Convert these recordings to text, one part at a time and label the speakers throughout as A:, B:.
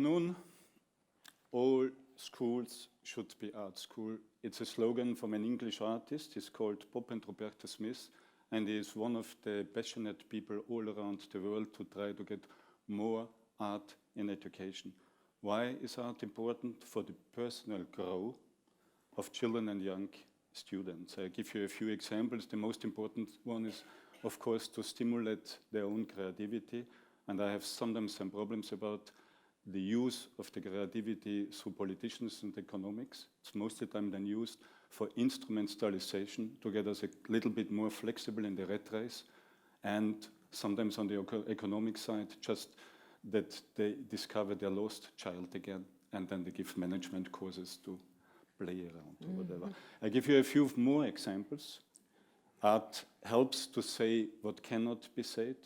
A: afternoon. All schools should be art school. It's a slogan from an English artist. He's called Bob and Roberta Smith, and he is one of the passionate people all around the world to try to get more art in education. Why is art important? For the personal growth of children and young students. I give you a few examples. The most important one is, of course, to stimulate their own creativity. And I have sometimes some problems about the use of the creativity through politicians and economics. It's most of the time then used for instrumentalization to get us a little bit more flexible in the rat race, and sometimes on the economic side, just that they discover their lost child again, and then they give management courses to play around or whatever. I give you a few more examples. Art helps to say what cannot be said.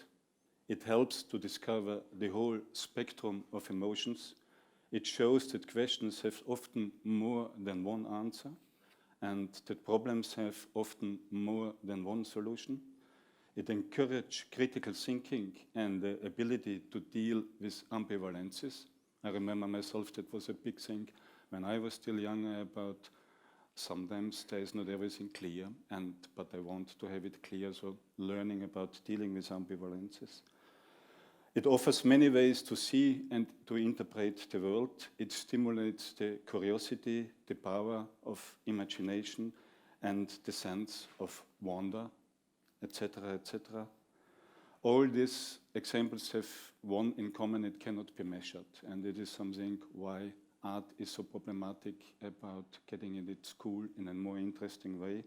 A: It helps to discover the whole spectrum of emotions. It shows that questions have often more than one answer, and that problems have often more than one solution. It encourages critical thinking and the ability to deal with ambivalences. I remember myself, that was a big thing when I was still younger, about sometimes there is not everything clear, but I want to have it clear, so learning about dealing with ambivalences. It offers many ways to see and to interpret the world. It stimulates the curiosity, the power of imagination, and the sense of wonder, etc., etc. All these examples have one in common: it cannot be measured. And it is something why art is so problematic about getting it at school in a more interesting way.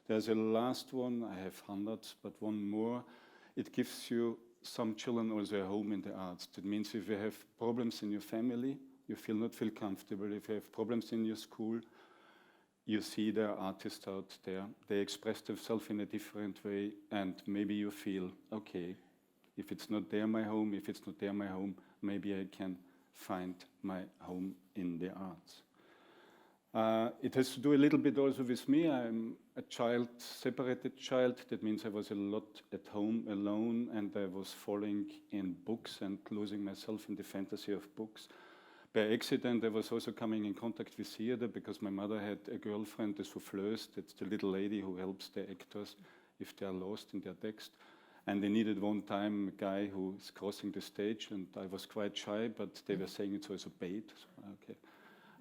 A: There's a last one, I have hundreds, but one more. It gives you some children also a home in the arts. That means if you have problems in your family, you not feel comfortable. If you have problems in your school, you see there are artists out there. They express themselves in a different way, and maybe you feel, okay, if it's not there my home, if it's not there my home, maybe I can find my home in the arts. It has to do a little bit also with me. I'm a child, separated child. That means I was a lot at home alone, and I was falling in books and losing myself in the fantasy of books. By accident, I was also coming in contact with theater because my mother had a girlfriend, a souffleuse. That's the little lady who helps the actors if they are lost in their text. And they needed one time a guy who is crossing the stage, and I was quite shy, but they were saying it's also paid. So, okay,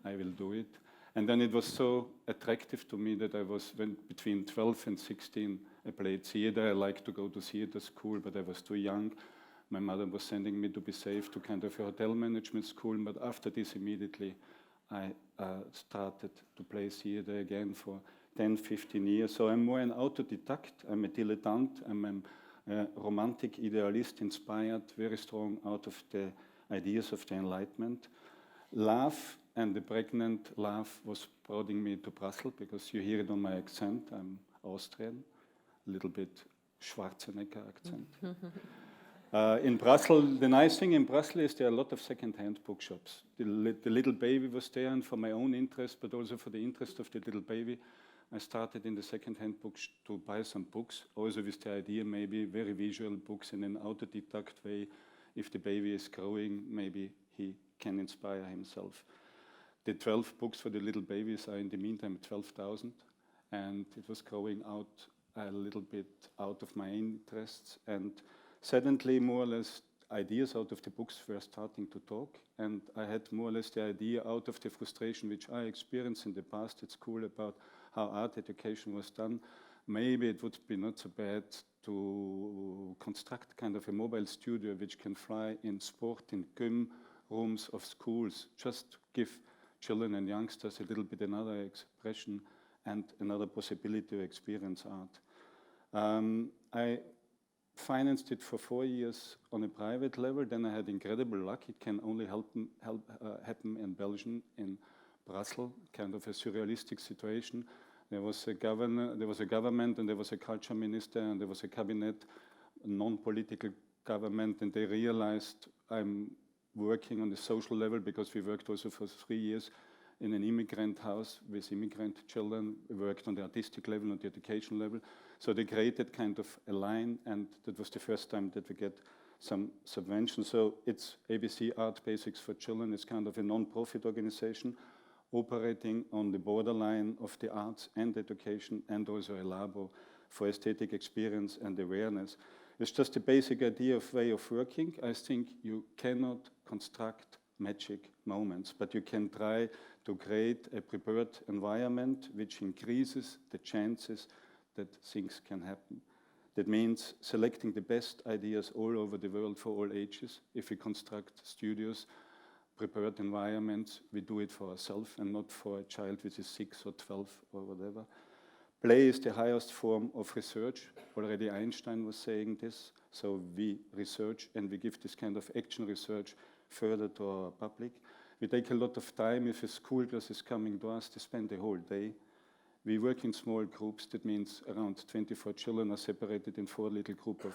A: I will do it. And then it was so attractive to me that I was, when between 12 and 16, I played theater. I liked to go to theater school, but I was too young. My mother was sending me to be safe to kind of a hotel management school. But after this, immediately, I started to play theater again for 10, 15 years. So I'm more an autodidact. I'm a dilettante. I'm a romantic idealist, inspired very strong out of the ideas of the Enlightenment. Love, and the pregnant love, was bringing me to Brussels, because you hear it on my accent. I'm Austrian, a little bit Schwarzenegger accent. In Brussels, the nice thing in Brussels is there are a lot of second-hand bookshops. The little baby was there, and for my own interest, but also for the interest of the little baby, I started in the second-hand books to buy some books, also with the idea maybe very visual books in an autodidact way. If the baby is growing, maybe he can inspire himself. The 12 books for the little babies are in the meantime 12,000, and it was growing out a little bit out of my interests. And suddenly, more or less, ideas out of the books were starting to talk, and I had more or less the idea out of the frustration which I experienced in the past at school about how art education was done. Maybe it would be not so bad to construct kind of a mobile studio which can fly in sport, in gym rooms of schools, just to give children and youngsters a little bit another expression and another possibility to experience art. I financed it for 4 years on a private level. Then I had incredible luck. It can only happen in Belgium, in Brussels, kind of a surrealistic situation. There was a government, and there was a culture minister, and there was a cabinet, a non-political government, and they realized I'm working on the social level, because we worked also for 3 years in an immigrant house with immigrant children. We worked on the artistic level, on the education level. So they created kind of a line, and that was the first time that we get some subvention. So it's ABC Art Basics for Children. It's kind of a non-profit organization operating on the borderline of the arts and education, and also a labo for aesthetic experience and awareness. It's just a basic idea of way of working. I think you cannot construct magic moments, but you can try to create a prepared environment which increases the chances that things can happen. That means selecting the best ideas all over the world for all ages. If we construct studios, prepared environments, we do it for ourselves and not for a child which is 6 or 12 or whatever. Play is the highest form of research. Already Einstein was saying this. So we research and we give this kind of action research further to our public. We take a lot of time. If a school class is coming to us, they spend the whole day. We work in small groups. That means around 24 children are separated in 4 little groups of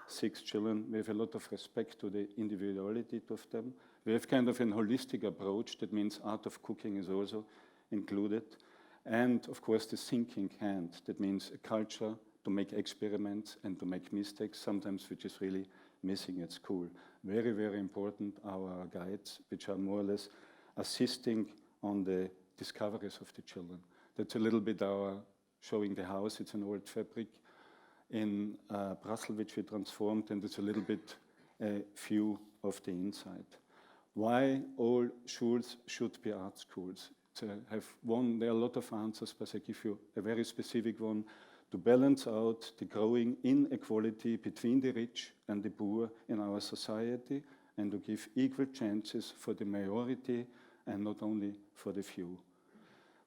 A: 6 children. We have a lot of respect to the individuality of them. We have kind of an holistic approach. That means art of cooking is also included. And of course the thinking hand. That means a culture to make experiments and to make mistakes, sometimes which is really missing at school. Very, very important, our guides, which are more or less assisting on the discoveries of the children. That's a little bit our showing the house. It's an old fabric in Brussels, which we transformed, and it's a little bit a view of the inside. Why all schools should be art schools? There are a lot of answers, but I give you a very specific one. To balance out the growing inequality between the rich and the poor in our society, and to give equal chances for the majority and not only for the few.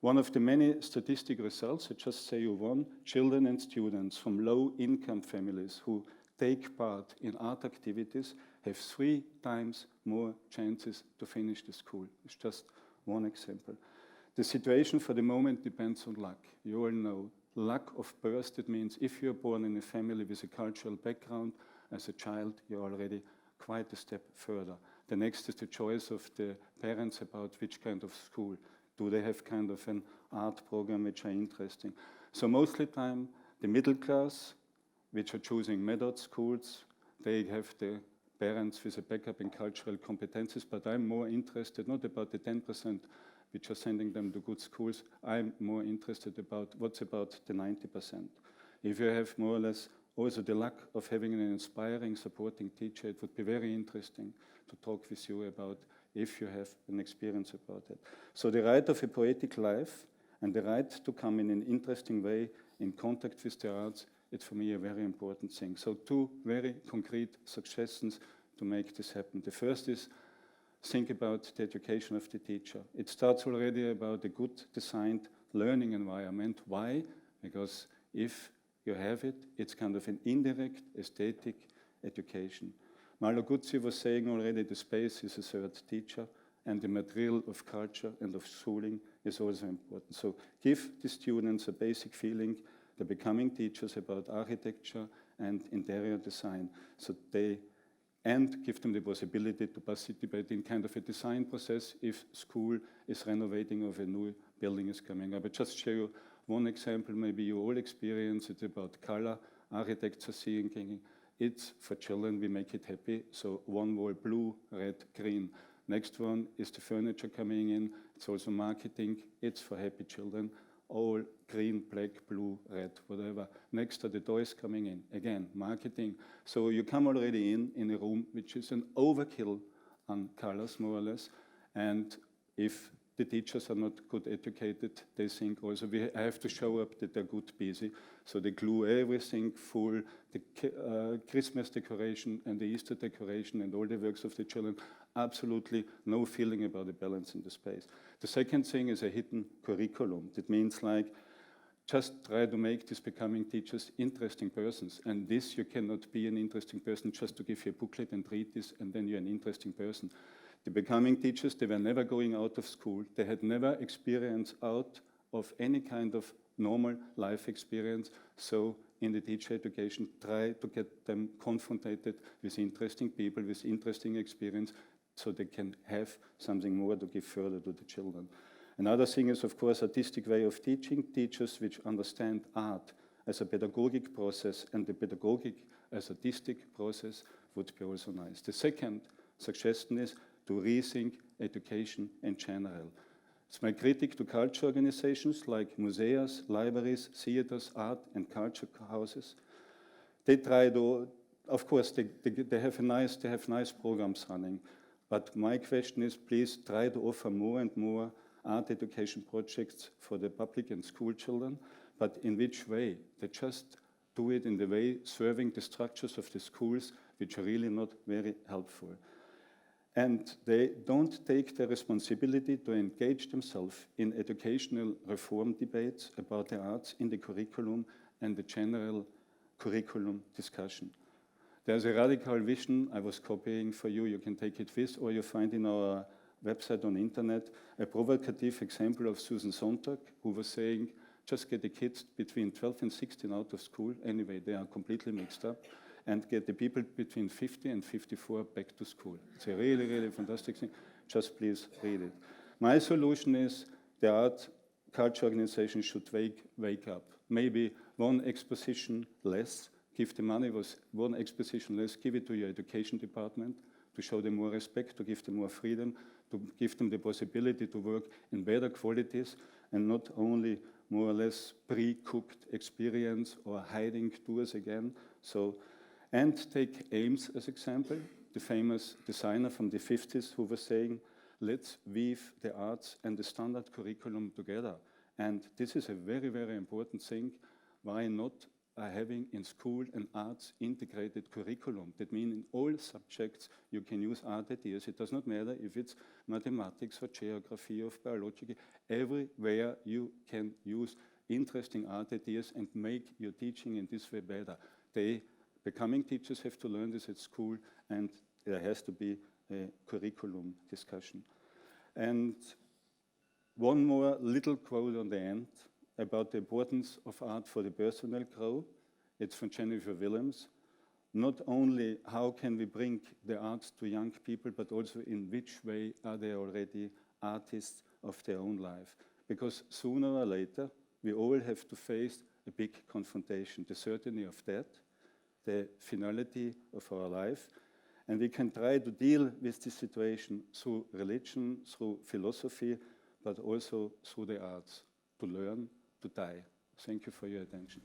A: One of the many statistic results, I just say you one, children and students from low-income families who take part in art activities have 3 times more chances to finish the school. It's just one example. The situation for the moment depends on luck. You all know, luck of birth, that means if you're born in a family with a cultural background, as a child, you're already quite a step further. The next is the choice of the parents about which kind of school. Do they have kind of an art program which are interesting? So mostly time, the middle class, which are choosing method schools, they have the parents with a backup in cultural competencies, but I'm more interested not about the 10% which are sending them to good schools. I'm more interested about what's about the 90%. If you have more or less also the luck of having an inspiring, supporting teacher, it would be very interesting to talk with you about if you have an experience about it. So the right of a poetic life and the right to come in an interesting way in contact with the arts, it's for me a very important thing. So 2 very concrete suggestions to make this happen. The first is think about the education of the teacher. It starts already about a good designed learning environment. Why? Because if you have it, it's kind of an indirect aesthetic education. Malo Guzzi was saying already the space is a third teacher, and the material of culture and of schooling is also important. So give the students a basic feeling, they're becoming teachers about architecture and interior design, and give them the possibility to participate in kind of a design process if school is renovating or a new building is coming up. I just show you one example, maybe you all experience it about color. Architects are seeing it's for children, we make it happy. So one wall blue, red, green. Next one is the furniture coming in. It's also marketing. It's for happy children. All green, black, blue, red, whatever. Next are the toys coming in. Again, marketing. So you come already in a room which is an overkill on colors, more or less. And if the teachers are not good educated, they think also I have to show up that they're good busy. So they glue everything full, the Christmas decoration and the Easter decoration and all the works of the children. Absolutely no feeling about the balance in the space. The second thing is a hidden curriculum. That means like just try to make these becoming teachers interesting persons. And this, you cannot be an interesting person just to give you a booklet and read this and then you're an interesting person. The becoming teachers, they were never going out of school. They had never experienced out of any kind of normal life experience. So in the teacher education, try to get them confronted with interesting people, with interesting experience, so they can have something more to give further to the children. Another thing is, of course, artistic way of teaching. Teachers which understand art as a pedagogic process and the pedagogic as artistic process would be also nice. The second suggestion is to rethink education in general. It's my critique to culture organizations like museums, libraries, theaters, art and culture houses. They try to, of course, they have nice programs running. But my question is, please try to offer more and more art education projects for the public and school children. But in which way? They just do it in the way serving the structures of the schools, which are really not very helpful. And they don't take the responsibility to engage themselves in educational reform debates about the arts in the curriculum and the general curriculum discussion. There's a radical vision I was copying for you. You can take it with, or you find in our website on internet a provocative example of Susan Sontag, who was saying, just get the kids between 12 and 16 out of school. Anyway, they are completely mixed up. And get the people between 50 and 54 back to school. It's a really, really fantastic thing. Just please read it. My solution is the art culture organization should wake up. Maybe one exposition less, give the money, was one exposition less, give it to your education department to show them more respect, to give them more freedom, to give them the possibility to work in better qualities and not only more or less pre-cooked experience or hiding tours again. So, and take Ames as example, the famous designer from the 50s who was saying, let's weave the arts and the standard curriculum together. And this is a very, very important thing. Why not having in school an arts integrated curriculum? That means in all subjects you can use art ideas. It does not matter if it's mathematics or geography or biology. Everywhere you can use interesting art ideas and make your teaching in this way better. Becoming teachers have to learn this at school, and there has to be a curriculum discussion. And one more little quote on the end about the importance of art for the personal growth. It's from Jennifer Williams. Not only how can we bring the arts to young people, but also in which way are they already artists of their own life. Because sooner or later, we all have to face a big confrontation, the certainty of death, the finality of our life. And we can try to deal with this situation through religion, through philosophy, but also through the arts, to learn, to die. Thank you for your attention.